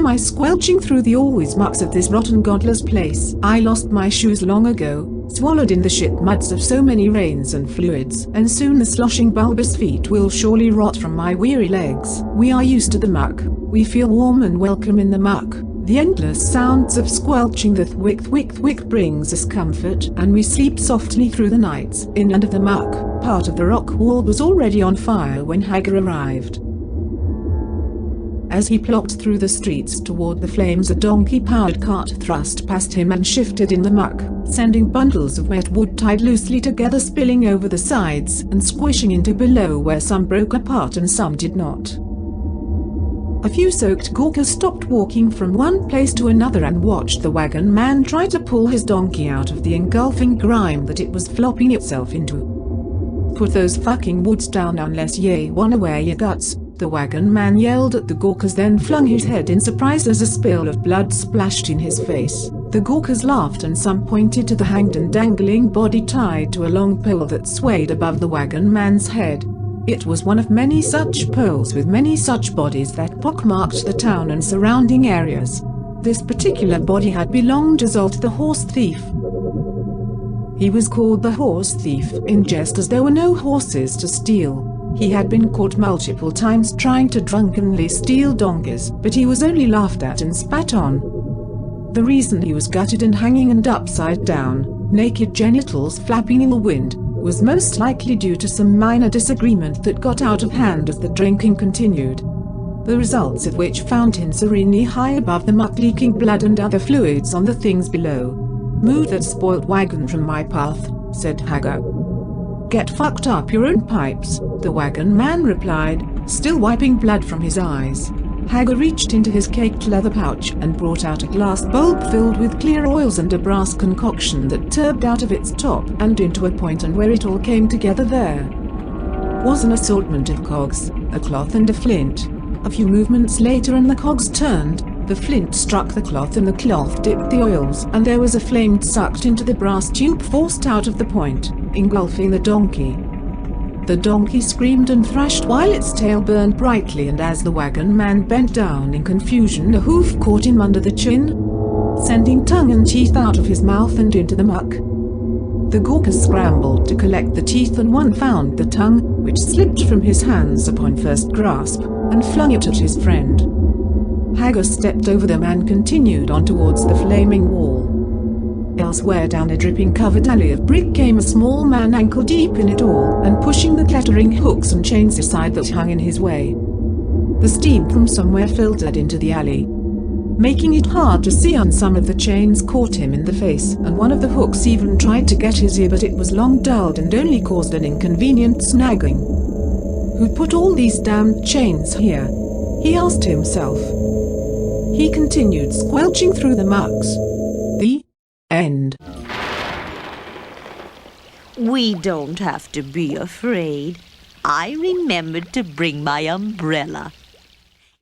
am I squelching through the always mucks of this rotten godless place? I lost my shoes long ago, swallowed in the shit muds of so many rains and fluids, and soon the sloshing bulbous feet will surely rot from my weary legs. We are used to the muck. We feel warm and welcome in the muck. The endless sounds of squelching the thwick thwick thwick brings us comfort, and we sleep softly through the nights. In and of the muck, part of the rock wall was already on fire when Hagar arrived. As he plopped through the streets toward the flames, a donkey-powered cart thrust past him and shifted in the muck, sending bundles of wet wood tied loosely together spilling over the sides and squishing into below, where some broke apart and some did not. A few soaked gawkers stopped walking from one place to another and watched the wagon man try to pull his donkey out of the engulfing grime that it was flopping itself into. "Put those fucking woods down unless ye wanna wear your guts," the wagon man yelled at the gawkers, then flung his head in surprise as a spill of blood splashed in his face. The gawkers laughed and some pointed to the hanged and dangling body tied to a long pole that swayed above the wagon man's head. It was one of many such poles with many such bodies that pockmarked the town and surrounding areas. This particular body had belonged to Zolt the horse thief. He was called the horse thief in jest as there were no horses to steal. He had been caught multiple times trying to drunkenly steal donkeys, but he was only laughed at and spat on. The reason he was gutted and hanging and upside down, naked genitals flapping in the wind, was most likely due to some minor disagreement that got out of hand as the drinking continued, the results of which found him serenely high above the muck, leaking blood and other fluids on the things below. "Move that spoilt wagon from my path," said Hagar. "Get fucked up your own pipes," the wagon man replied, still wiping blood from his eyes. Hagar reached into his caked leather pouch and brought out a glass bulb filled with clear oils and a brass concoction that turbed out of its top and into a point, and where it all came together there was an assortment of cogs, a cloth and a flint. A few movements later and the cogs turned, the flint struck the cloth and the cloth dipped the oils, and there was a flame sucked into the brass tube forced out of the point, engulfing the donkey. The donkey screamed and thrashed while its tail burned brightly, and as the wagon man bent down in confusion, a hoof caught him under the chin, sending tongue and teeth out of his mouth and into the muck. The gawkers scrambled to collect the teeth, and one found the tongue, which slipped from his hands upon first grasp, and flung it at his friend. Hagar stepped over them and continued on towards the flaming wall. Elsewhere down a dripping covered alley of brick came a small man ankle deep in it all, and pushing the clattering hooks and chains aside that hung in his way. The steam from somewhere filtered into the alley, making it hard to see, and some of the chains caught him in the face, and one of the hooks even tried to get his ear, but it was long dulled and only caused an inconvenient snagging. "Who put all these damned chains here?" he asked himself. He continued squelching through the mucks. The end. We don't have to be afraid. I remembered to bring my umbrella.